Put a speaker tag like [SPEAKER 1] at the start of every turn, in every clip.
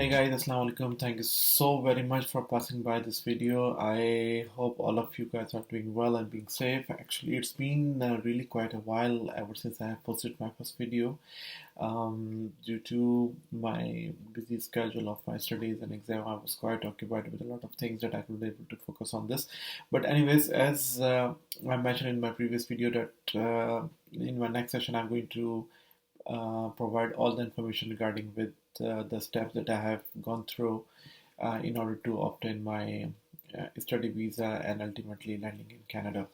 [SPEAKER 1] Hey guys, Assalamu alaikum. Thank you so very much for passing by this video. I hope all of you guys are doing well and being safe. Actually, it's been really quite a while ever since I have posted my first video. Due to my busy schedule of my studies and exam, I was quite occupied with a lot of things that I could be able to focus on this. But anyways, as I mentioned in my previous video that in my next session I'm going to provide all the information regarding with the steps that I have gone through in order to obtain my study visa and ultimately landing in Canada.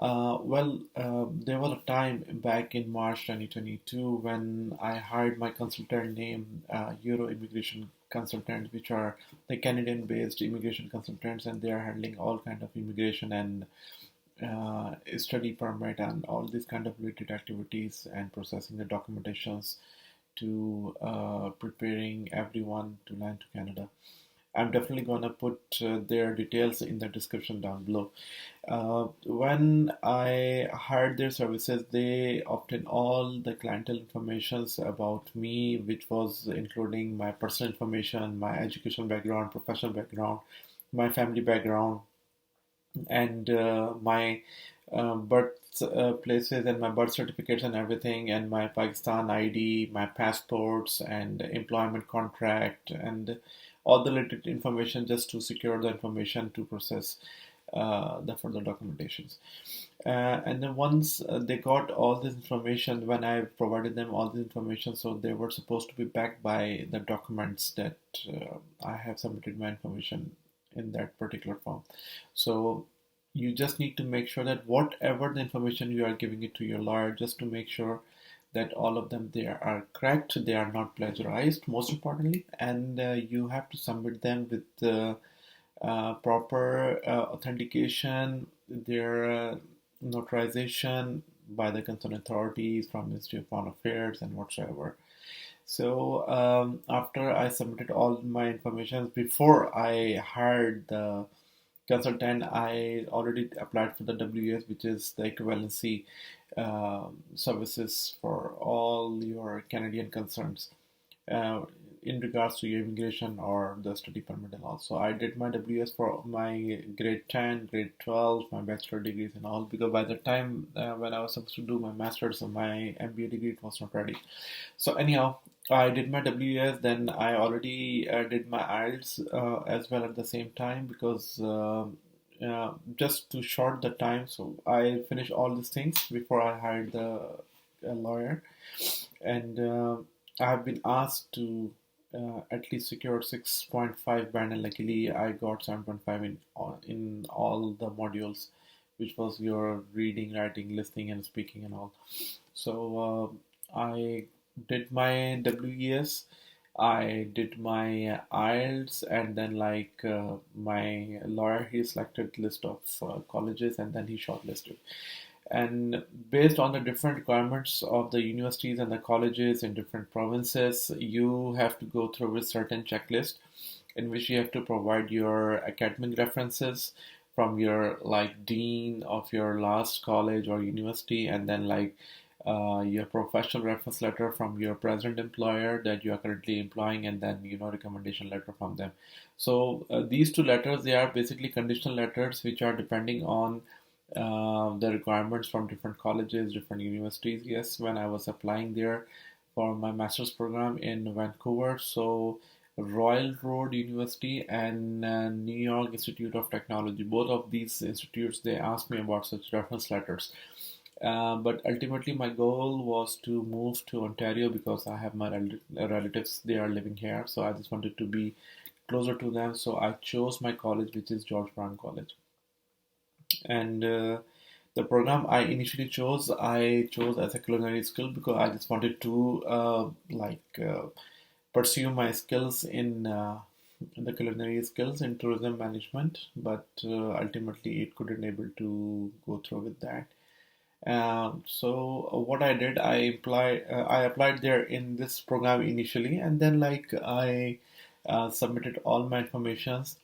[SPEAKER 1] There was a time back in March 2022 when I hired my consultant named Euro Immigration Consultants, which are the Canadian-based immigration consultants, and they are handling all kind of immigration and study permit and all these kind of related activities and processing the documentations to preparing everyone to land to Canada. I'm definitely gonna put their details in the description down below. When I hired their services, they obtained all the clientele informations about me, which was including my personal information, my education background, professional background, my family background, and my birth places and my birth certificates and everything, and my Pakistan ID, my passports, and employment contract, and all the related information just to secure the information to process the further documentations. And then once they got all this information, when I provided them all this information, so they were supposed to be backed by the documents that I have submitted my information in that particular form. So you just need to make sure that whatever the information you are giving it to your lawyer, just to make sure that all of them they are correct, they are not plagiarized, most importantly, and you have to submit them with the proper authentication, their notarization by the concerned authorities from Ministry of Foreign Affairs and whatsoever. So after I submitted all my information before I hired the consultant, I already applied for the WES, which is the equivalency services for all your Canadian concerns in regards to your immigration or the study permit and all. So I did my WS for my grade 10, grade 12, my bachelor degrees and all, because by the time when I was supposed to do my master's or my MBA degree, it was not ready. So anyhow, I did my WS, then I already did my IELTS as well at the same time, because just to short the time, so I finished all these things before I hired the lawyer, and I have been asked to at least secure 6.5 band, and luckily I got 7.5 in all the modules, which was your reading, writing, listening, and speaking and all. So I did my WES, I did my IELTS, and then my lawyer, he selected list of colleges, and then he shortlisted. And based on the different requirements of the universities and the colleges in different provinces, you have to go through a certain checklist in which you have to provide your academic references from your dean of your last college or university, and then your professional reference letter from your present employer that you are currently employing, and then recommendation letter from them. So these two letters, they are basically conditional letters which are depending on the requirements from different colleges, different universities. Yes, when I was applying there for my master's program in Vancouver, so Royal Road University and New York Institute of Technology, both of these institutes, they asked me about such reference letters. But ultimately, my goal was to move to Ontario because I have my relatives, they are living here. So I just wanted to be closer to them. So I chose my college, which is George Brown College. And the program I chose as a culinary skill because I just wanted to pursue my skills in the culinary skills in tourism management, but ultimately it couldn't able to go through with that. So what I did, I applied there in this program initially, and then I submitted all my informations,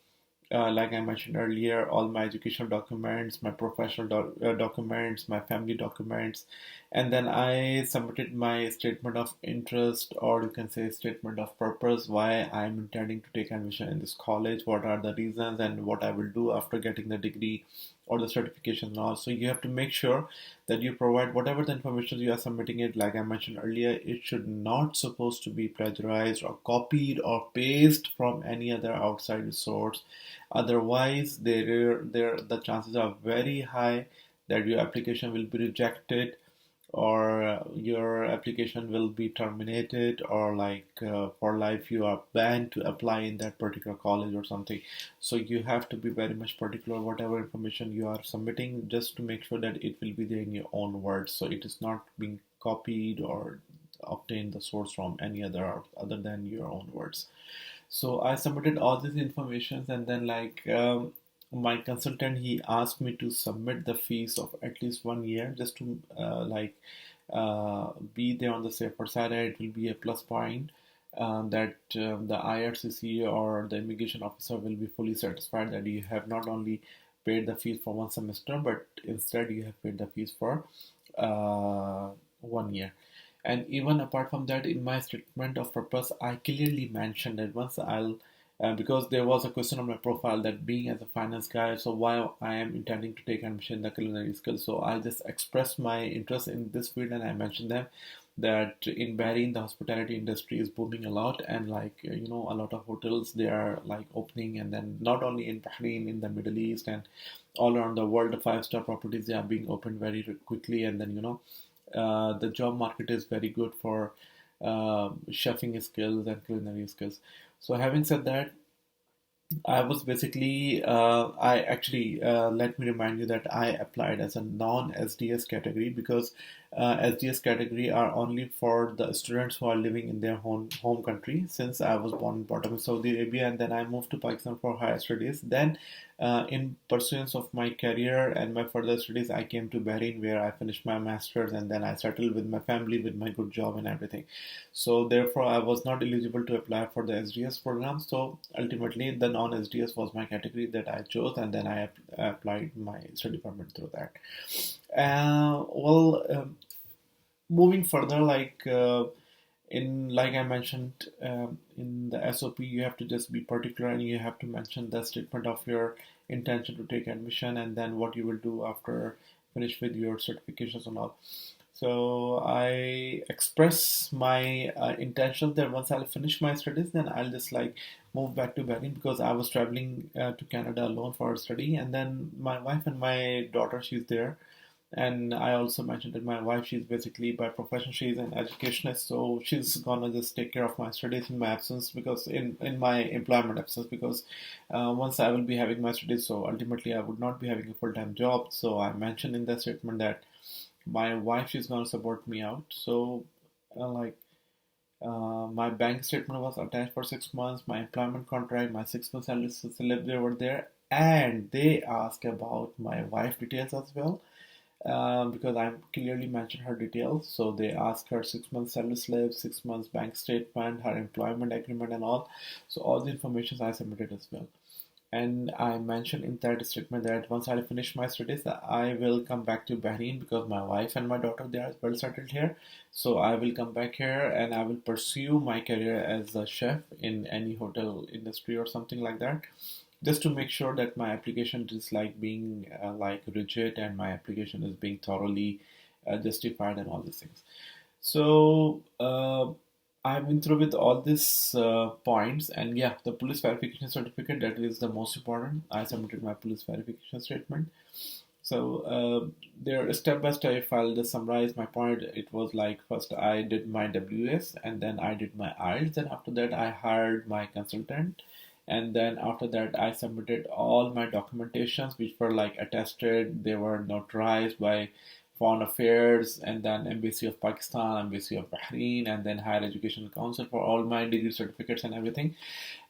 [SPEAKER 1] like I mentioned earlier, all my educational documents, my professional documents, my family documents, and then I submitted my statement of interest, or you can say statement of purpose, why I'm intending to take admission in this college, what are the reasons, and what I will do after getting the degree or the certification and all. So you have to make sure that you provide whatever the information you are submitting it. Like I mentioned earlier, it should not supposed to be plagiarized or copied or pasted from any other outside source. Otherwise, the chances are very high that your application will be rejected, or your application will be terminated, or for life you are banned to apply in that particular college or something. So you have to be very much particular whatever information you are submitting, just to make sure that it will be there in your own words, so it is not being copied or obtained the source from any other than your own words. So I submitted all these informations, and then my consultant, he asked me to submit the fees of at least 1 year, just to be there on the safer side. It will be a plus point that the IRCC or the immigration officer will be fully satisfied that you have not only paid the fees for 1 semester, but instead you have paid the fees for 1 year. And even apart from that, in my statement of purpose, I clearly mentioned that once because there was a question on my profile that being as a finance guy, so why I am intending to take admission in the culinary skills. So I just expressed my interest in this field, and I mentioned them that in Bahrain the hospitality industry is booming a lot, and a lot of hotels they are like opening, and then not only in Bahrain, in the Middle East and all around the world, the five-star properties they are being opened very quickly, and then the job market is very good for chefing skills and culinary skills. So having said that, I was basically, I actually, let me remind you that I applied as a non-SDS category, because SDS category are only for the students who are living in their home country. Since I was born and brought up in Saudi Arabia, and then I moved to Pakistan for higher studies. Then, in pursuance of my career and my further studies, I came to Bahrain, where I finished my masters, and then I settled with my family, with my good job and everything. So therefore, I was not eligible to apply for the SDS program. So ultimately, the non-SDS was my category that I chose, and then I applied my study permit through that. Moving further, like I mentioned, in the SOP, you have to just be particular, and you have to mention the statement of your intention to take admission, and then what you will do after finish with your certifications and all. So I express my intention that once I'll finish my studies, then I'll just move back to Bahrain, because I was traveling to Canada alone for study, and then my wife and my daughter, she's there. And I also mentioned that my wife, she's basically by profession, she's an educationist, so she's gonna just take care of my studies in my absence, because in my employment absence, because once I will be having my studies, so ultimately I would not be having a full-time job. So I mentioned in the statement that my wife, she's gonna support me out. So my bank statement was attached for 6 months, my employment contract, my 6 months salary slip, they were there, and they asked about my wife details as well, because I clearly mentioned her details. So they asked her 6 months salary slip, 6 months bank statement, her employment agreement, and all. So all the information I submitted as well. And I mentioned in that statement that once I finish my studies, I will come back to Bahrain, because my wife and my daughter, they are well settled here. So I will come back here, and I will pursue my career as a chef in any hotel industry or something like that, just to make sure that my application is being rigid, and my application is being thoroughly justified and all these things. So I've been through with all these points, and yeah, the police verification certificate, that is the most important. I submitted my police verification statement. So there, step by step, if I'll just summarize my point, it was like, first I did my WS, and then I did my IELTS, and after that I hired my consultant, and then after that I submitted all my documentations, which were attested, they were notarized by Foreign Affairs, and then Embassy of Pakistan, Embassy of Bahrain, and then Higher Education Council for all my degree certificates and everything.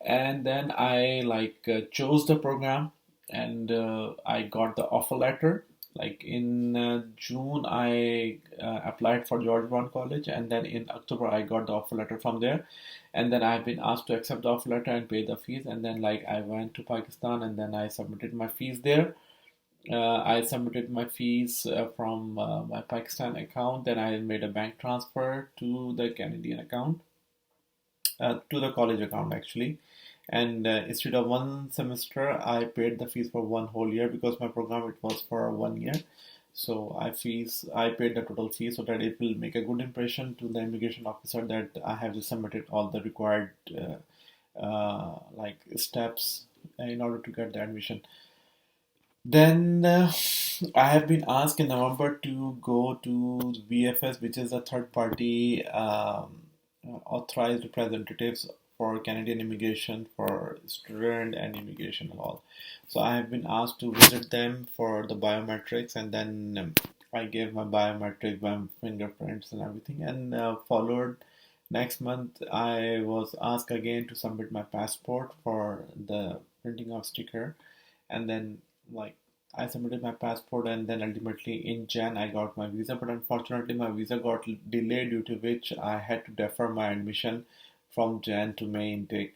[SPEAKER 1] And then I chose the program, and I got the offer letter Like in June, I applied for George Brown College, and then in October, I got the offer letter from there. And then I've been asked to accept the offer letter and pay the fees. And then, like, I went to Pakistan, and then I submitted my fees there. I submitted my fees from my Pakistan account. Then I made a bank transfer to the Canadian account, to the college account actually. And instead of one semester, I paid the fees for one whole year because my program it was for 1 year. So I paid the total fee so that it will make a good impression to the immigration officer that I have just submitted all the required like steps in order to get the admission. Then I have been asked in November to go to VFS, which is a third party authorized representatives for Canadian immigration for student and immigration law. So I have been asked to visit them for the biometrics, and then I gave my biometrics, my fingerprints, and everything, and followed. Next month, I was asked again to submit my passport for the printing of sticker, and then like I submitted my passport, and then ultimately in Jan I got my visa, but unfortunately my visa got delayed, due to which I had to defer my admission from Jan to May intake.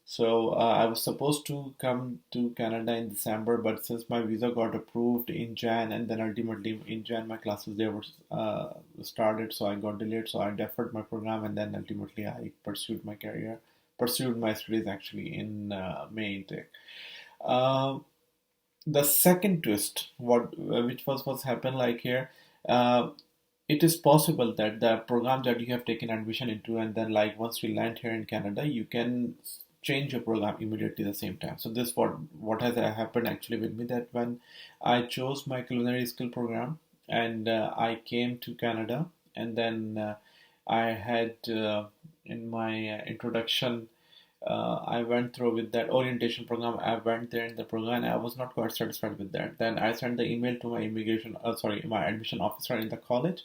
[SPEAKER 1] So I was supposed to come to Canada in December, but since my visa got approved in Jan, and then ultimately in Jan my classes there were started, so I got delayed. So I deferred my program, and then ultimately I pursued my studies actually in May intake. Uh, the second twist, which was what's happened like here, uh, it is possible that the program that you have taken admission into, and then like once you land here in Canada, you can change your program immediately at the same time. So this what has happened actually with me, that when I chose my culinary skill program, and I came to Canada, and then I had in my introduction, I went through with that orientation program. I went there in the program, and I was not quite satisfied with that. Then I sent the email to my my admission officer in the college.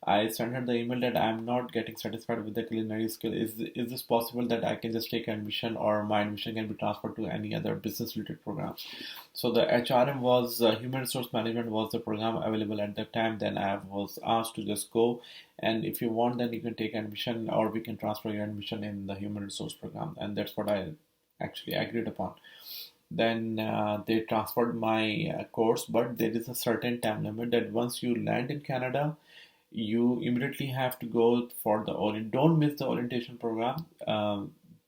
[SPEAKER 1] I sent her the email that I'm not getting satisfied with the culinary skill. Is this possible that I can just take admission, or my admission can be transferred to any other business related program? So the HRM was human resource management was the program available at that time. Then I was asked to just go, and if you want, then you can take admission, or we can transfer your admission in the human resource program. And that's what I actually agreed upon. Then they transferred my course, but there is a certain time limit that once you land in Canada, you immediately have to go for the don't miss the orientation program.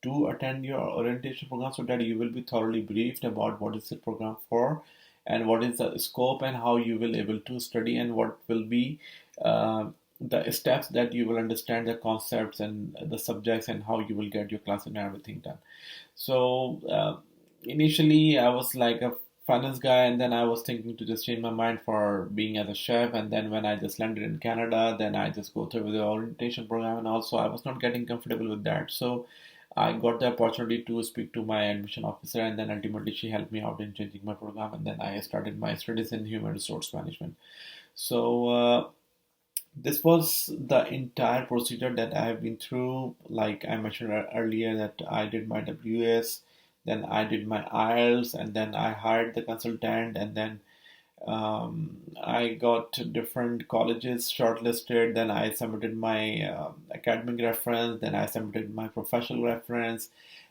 [SPEAKER 1] Do attend your orientation program so that you will be thoroughly briefed about what is the program for, and what is the scope, and how you will able to study, and what will be uh, the steps that you will understand the concepts and the subjects, and how you will get your class and everything done. So initially I was like a finance guy, and then I was thinking to just change my mind for being as a chef. And then when I just landed in Canada, then I just go through with the orientation program, and also I was not getting comfortable with that. So I got the opportunity to speak to my admission officer, and then ultimately she helped me out in changing my program, and then I started my studies in human resource management. So this was the entire procedure that I have been through. Like I mentioned earlier, that I did my WS, then I did my IELTS, and then I hired the consultant, and then I got different colleges shortlisted. Then I submitted my academic reference. Then I submitted my professional reference.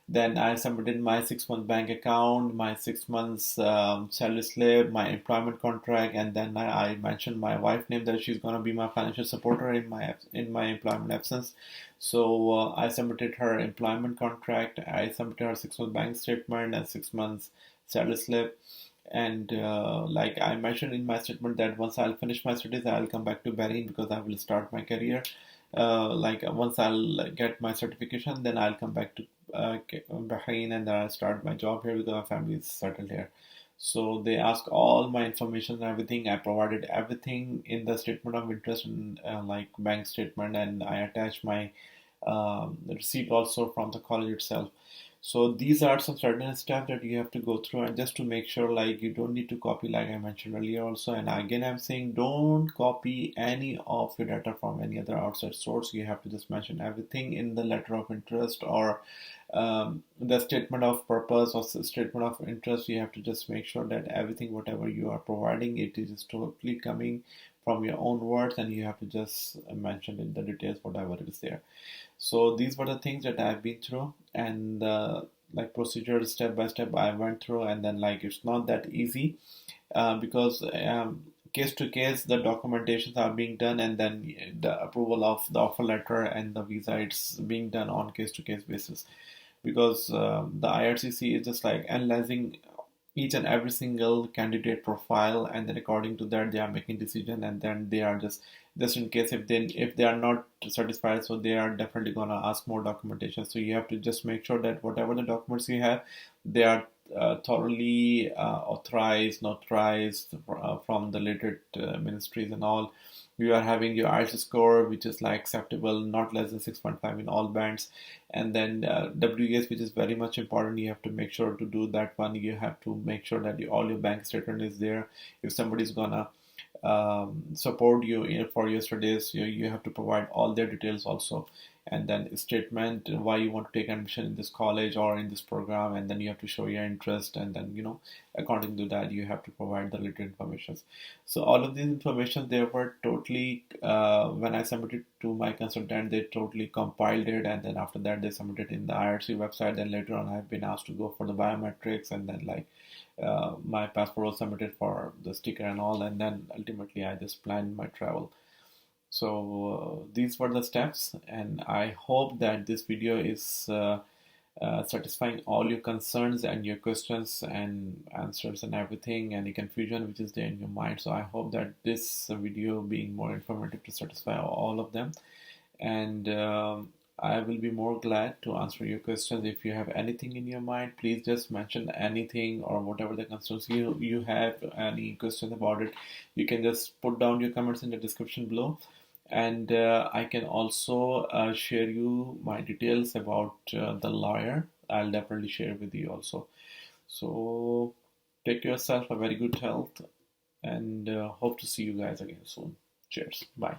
[SPEAKER 1] Then I submitted my 6 month bank account, my 6 months salary slip, my employment contract, and then I mentioned my wife name that she's gonna be my financial supporter in my employment absence. So I submitted her employment contract. I submitted her 6 month bank statement and 6 months salary slip. And like I mentioned in my statement, that once I'll finish my studies, I'll come back to Bahrain because I will start my career. Like once I'll get my certification, then I'll come back to Bahrain, and then I'll start my job here because my family is settled here. So they asked all my information and everything. I provided everything in the statement of interest, and like bank statement, and I attached my receipt also from the college itself. So these are some certain steps that you have to go through, and just to make sure like you don't need to copy, like I mentioned earlier also. And again I'm saying, don't copy any of your data from any other outside source. You have to just mention everything in the letter of interest, or the statement of purpose or statement of interest. You have to just make sure that everything whatever you are providing, it is totally coming from your own words, and you have to just mention in the details whatever it is there. So these were the things that I've been through, and like procedure step by step I went through. And then like it's not that easy, because case to case the documentations are being done, and then the approval of the offer letter and the visa, it's being done on case to case basis, because the IRCC is just like analyzing each and every single candidate profile, and then according to that they are making decision. And then they are just in case if they are not satisfied, so they are definitely gonna ask more documentation. So you have to just make sure that whatever the documents you have, they are thoroughly authorized, notarized from the related ministries and all. You are having your IELTS score which is like acceptable, not less than 6.5 in all bands. And then WES, which is very much important, you have to make sure to do that one. You have to make sure that all your bank statement is there. If somebody's gonna support you for your studies, you have to provide all their details also. And then statement why you want to take admission in this college or in this program, and then you have to show your interest. And then according to that you have to provide the related information. So all of these information, they were totally when I submitted to my consultant, they totally compiled it, and then after that they submitted in the IRC website. Then later on I've been asked to go for the biometrics, and then like my passport was submitted for the sticker and all. And then ultimately I just planned my travel. So these were the steps, and I hope that this video is satisfying all your concerns and your questions and answers and everything, any confusion which is there in your mind. So I hope that this video being more informative to satisfy all of them. And I will be more glad to answer your questions. If you have anything in your mind, please just mention anything, or whatever the concerns you have, any questions about it, you can just put down your comments in the description below. And I can also share you my details about the lawyer. I'll definitely share with you also. So take yourself a very good health, and hope to see you guys again soon. Cheers. Bye.